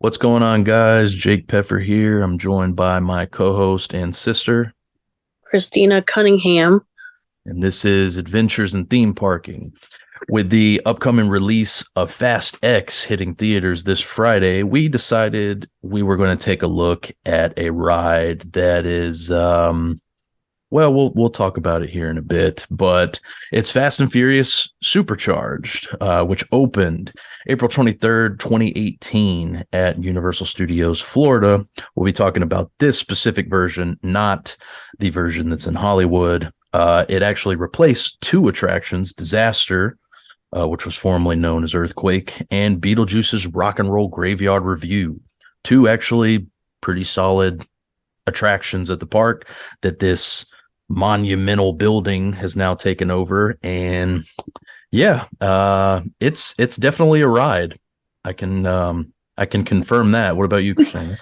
What's going on, guys? Jake Pepper here. I'm joined by my co-host and sister, Christina Cunningham. and this is Adventures in Theme Parking. With the upcoming release of Fast X hitting theaters this Friday, we decided we were going to take a look at a ride that is well, we'll talk about it here in a bit, but it's Fast and Furious Supercharged, which opened April 23rd, 2018 at Universal Studios Florida. We'll be talking about this specific version, not the version that's in Hollywood. It actually replaced two attractions, Disaster, which was formerly known as Earthquake, and Beetlejuice's Rock and Roll Graveyard Review. Two actually pretty solid attractions at the park that this monumental building has now taken over. And yeah, it's definitely a ride. I can confirm that. What about you, Christina?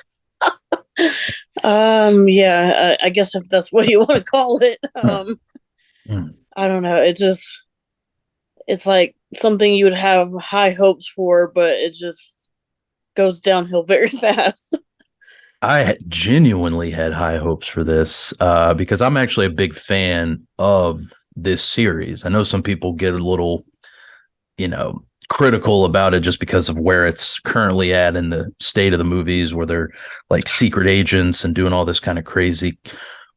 Yeah, I guess if that's what you want to call it. Mm. I don't know. It's like something you would have high hopes for, but it just goes downhill very fast. I genuinely had high hopes for this because I'm actually a big fan of this series. I know some people get a little, critical about it just because of where it's currently at in the state of the movies, where they're like secret agents and doing all this kind of crazy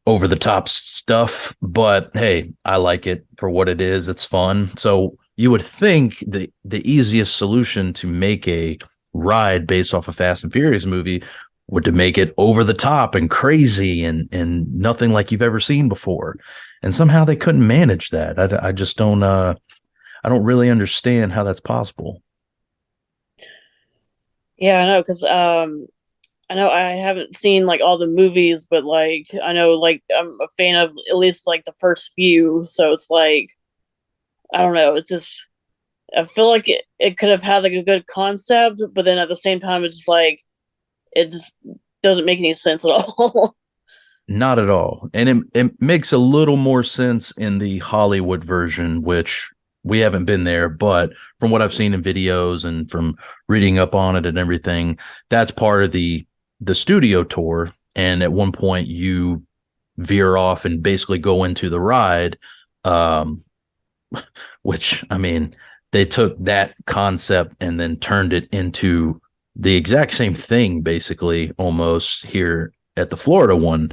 over the top stuff. But hey, I like it for what it is. It's fun. So you would think the easiest solution to make a ride based off a Fast and Furious movie would to make it over the top and crazy and nothing like you've ever seen before. And somehow they couldn't manage that. I just don't I don't really understand how that's possible. Yeah, I know because I know I haven't seen like all the movies, but like I know like I'm a fan of at least like the first few. So it's like I don't know. It's just I feel like it could have had like a good concept, but then at the same time, it's just like it just doesn't make any sense at all. Not at all. And it makes a little more sense in the Hollywood version, which we haven't been there, but from what I've seen in videos and from reading up on it and everything, that's part of the studio tour. And at one point you veer off and basically go into the ride, um, which I mean, they took that concept and then turned it into the exact same thing, basically, almost here at the Florida one.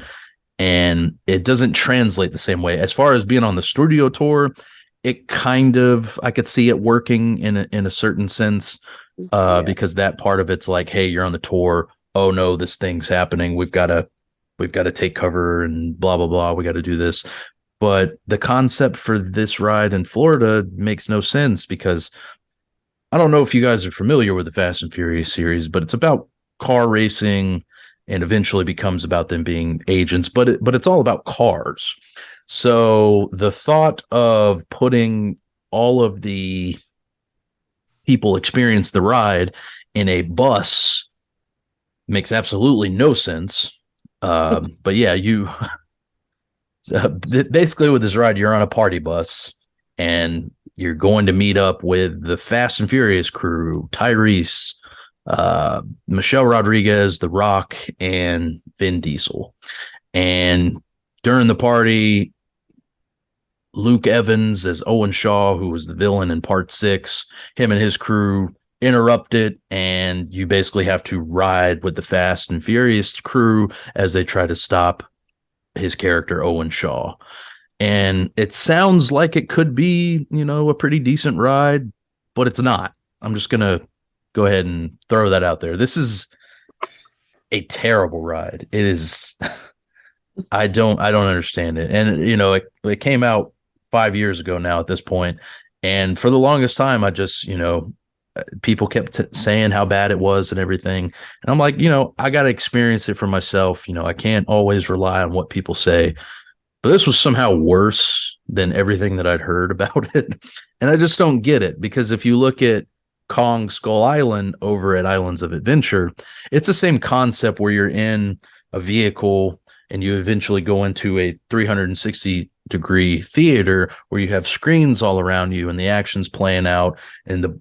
And it doesn't translate the same way. As far as being on the studio tour, it kind of, I could see it working in a certain sense, Yeah. because that part of it's like, hey, you're on the tour. Oh no, this thing's happening. We've got to take cover and blah blah blah. We got to do this. But the concept for this ride in Florida makes no sense because I don't know if you guys are familiar with the Fast and Furious series, but it's about car racing and eventually becomes about them being agents, but it's all about cars. So the thought of putting all of the people experience the ride in a bus makes absolutely no sense. But yeah, you basically with this ride, you're on a party bus and you're going to meet up with the Fast and Furious crew, Tyrese, Michelle Rodriguez, The Rock, and Vin Diesel. And during the party, Luke Evans as Owen Shaw, who was the villain in part six, him and his crew interrupt it, and you basically have to ride with the Fast and Furious crew as they try to stop his character, Owen Shaw. And it sounds like it could be, a pretty decent ride, but it's not. I'm just going to go ahead and throw that out there. This is a terrible ride. It is. I don't understand it. And it came out 5 years ago now at this point, and for the longest time, I just people kept saying how bad it was and everything, and I'm like, I got to experience it for myself. I can't always rely on what people say. But this was somehow worse than everything that I'd heard about it, and I just don't get it because if you look at Kong Skull Island over at Islands of Adventure, it's the same concept where you're in a vehicle and you eventually go into a 360-degree theater where you have screens all around you and the action's playing out and the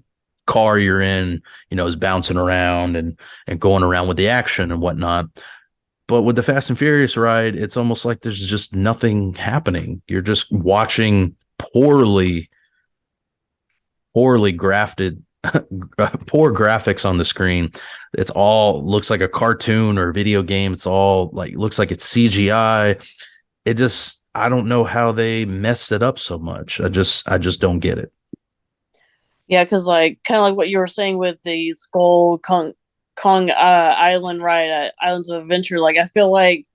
car you're in, is bouncing around and going around with the action and whatnot. But with the Fast and Furious ride, it's almost like there's just nothing happening. You're just watching poorly grafted, poor graphics on the screen. It's all looks like a cartoon or a video game. It's all like looks like it's CGI. I don't know how they messed it up so much. I just don't get it. Yeah, because like kind of like what you were saying with the Kong Island ride at Islands of Adventure. Like I feel like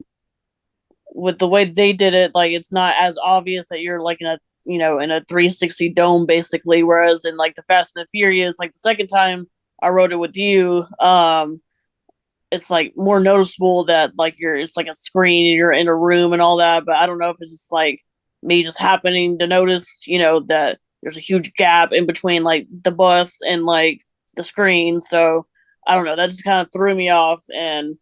with the way they did it, like it's not as obvious that you're like in a in a 360 dome basically. Whereas in like the Fast and the Furious, like the second time I rode it with you, it's like more noticeable that like it's like a screen and you're in a room and all that. But I don't know if it's just like me just happening to notice, that there's a huge gap in between like the bus and like the screen. So I don't know. That just kind of threw me off. And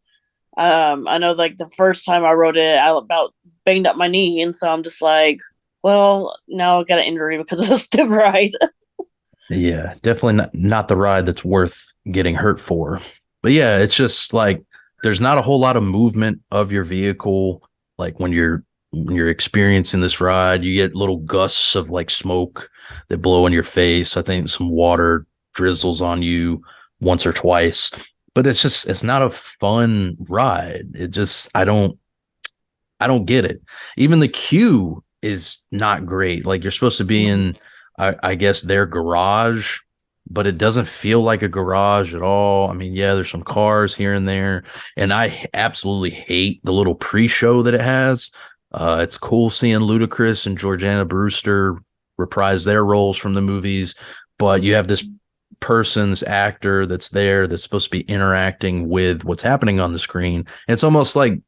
I know like the first time I rode it, I about banged up my knee, and so I'm just like, well, now I got an injury because of the stupid ride. Yeah, definitely not the ride that's worth getting hurt for. But yeah, it's just like there's not a whole lot of movement of your vehicle. Like when you're experiencing this ride, you get little gusts of like smoke that blow in your face. I think some water drizzles on you once or twice. But it's not a fun ride. I don't get it. Even the queue is not great. Like you're supposed to be in, I guess, their garage, but it doesn't feel like a garage at all. I mean, yeah, there's some cars here and there, and I absolutely hate the little pre-show that it has. It's cool seeing Ludacris and Georgiana Brewster reprise their roles from the movies, but you have this actor that's there that's supposed to be interacting with what's happening on the screen. It's almost like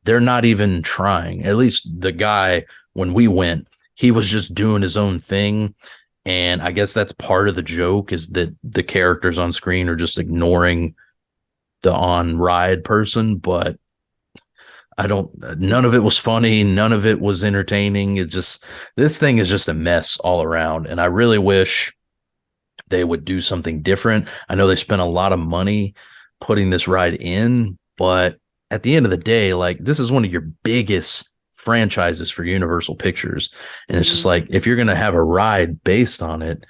they're not even trying. At least the guy, when we went, he was just doing his own thing. And I guess that's part of the joke is that the characters on screen are just ignoring the on ride person. But none of it was funny. None of it was entertaining. This thing is just a mess all around. And I really wish they would do something different. I know they spent a lot of money putting this ride in, but at the end of the day, like this is one of your biggest franchises for Universal Pictures. And it's just like, if you're going to have a ride based on it,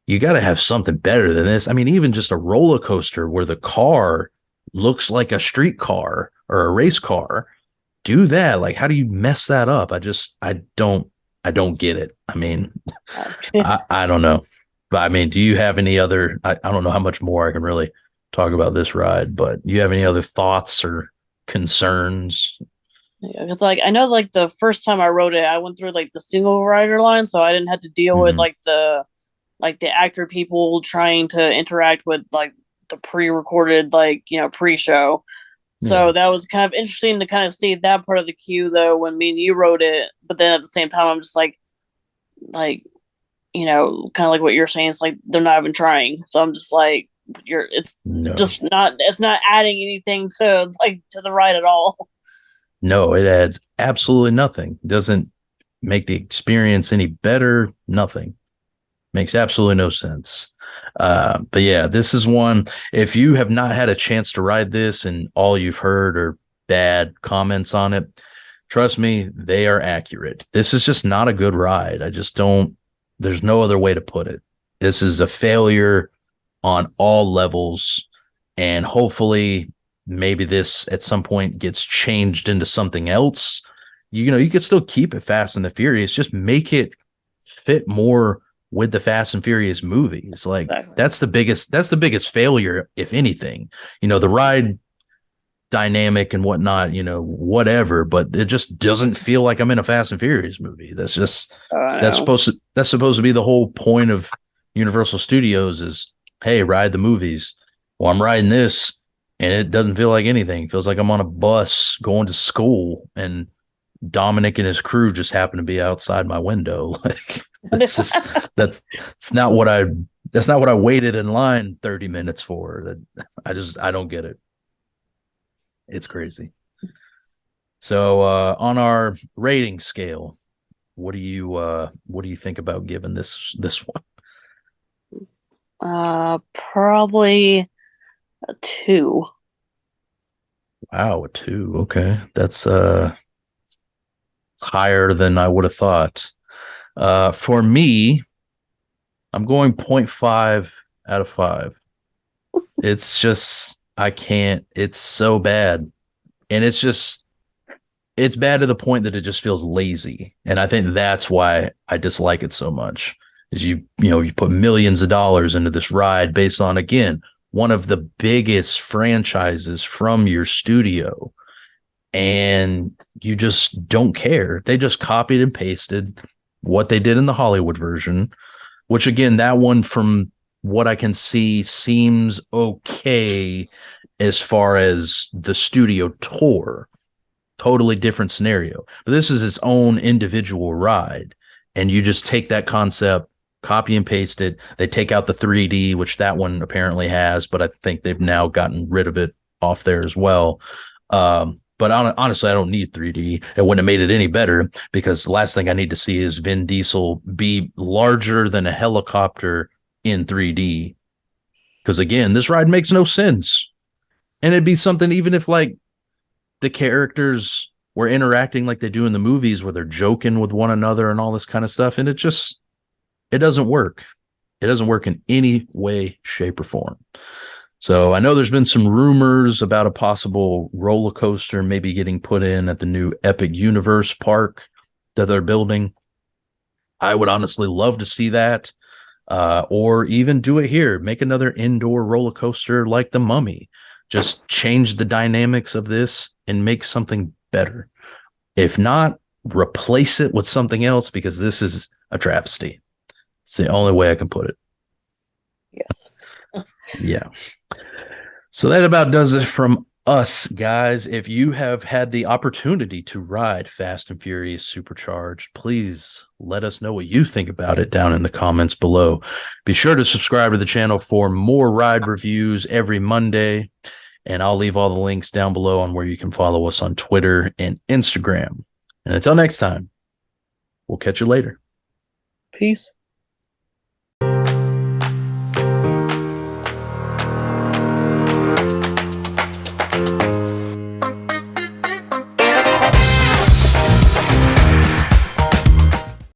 you got to have something better than this. I mean, even just a roller coaster where the car looks like a street car or a race car, do that. Like, how do you mess that up? I don't get it. I mean, I don't know. But I mean, do you have any other, I don't know how much more I can really talk about this ride, but do you have any other thoughts or concerns? Yeah, because like I know like the first time I rode it, I went through like the single rider line, so I didn't have to deal with Mhm. like the actor people trying to interact with like the pre-recorded like pre-show. Yeah. So that was kind of interesting to kind of see that part of the queue though when me and you wrote it. But then at the same time, I'm just like kind of like what you're saying. It's like they're not even trying. So I'm just like, it's No. just not. It's not adding anything to like to the ride at all. No, it adds absolutely nothing. Doesn't make the experience any better. Nothing. Makes absolutely no sense. But yeah, this is one. If you have not had a chance to ride this and all you've heard are bad comments on it, trust me, they are accurate. This is just not a good ride. I just don't, there's no other way to put it. This is a failure on all levels. And hopefully, maybe this at some point gets changed into something else. You could still keep it Fast and the Furious, just make it fit more with the Fast and Furious movies. Like Exactly. that's the biggest failure, if anything. The ride dynamic and whatnot, whatever, but it just doesn't feel like I'm in a Fast and Furious movie. I That's know. supposed to be the whole point of Universal Studios is, hey, ride the movies. Well, I'm riding this and it doesn't feel like anything. It feels like I'm on a bus going to school and Dominic and his crew just happen to be outside my window. Like that's just that's not what I waited in line 30 minutes for. I don't get it. It's crazy. So on our rating scale, what do you think about giving this one? Probably a two. Wow, a two. Okay. That's higher than I would have thought. For me, I'm going point 0.5 out of 5. It's just I can't. It's so bad. And it's bad to the point that it just feels lazy. And I think that's why I dislike it so much. Is you put millions of dollars into this ride based on, again, one of the biggest franchises from your studio, and you just don't care. They just copied and pasted what they did in the Hollywood version, which, again, that one, from what I can see, seems okay as far as the studio tour. Totally different scenario. But this is its own individual ride. And you just take that concept, copy and paste it. They take out the 3D, which that one apparently has, but I think they've now gotten rid of it off there as well. But honestly, I don't need 3D. It wouldn't have made it any better, because the last thing I need to see is Vin Diesel be larger than a helicopter in 3D. Because, again, this ride makes no sense. And it'd be something, even if, like, the characters were interacting like they do in the movies, where they're joking with one another and all this kind of stuff. And it doesn't work. It doesn't work in any way, shape, or form. So I know there's been some rumors about a possible roller coaster maybe getting put in at the new Epic Universe park that they're building. I would honestly love to see that. Or even do it here. Make another indoor roller coaster like the Mummy. Just change the dynamics of this and make something better. If not, replace it with something else, because this is a travesty. It's the only way I can put it. Yes. Yeah. So that about does it from us, guys. If you have had the opportunity to ride Fast and Furious Supercharged, please let us know what you think about it down in the comments below. Be sure to subscribe to the channel for more ride reviews every Monday, and I'll leave all the links down below on where you can follow us on Twitter and Instagram. And until next time, we'll catch you later. Peace.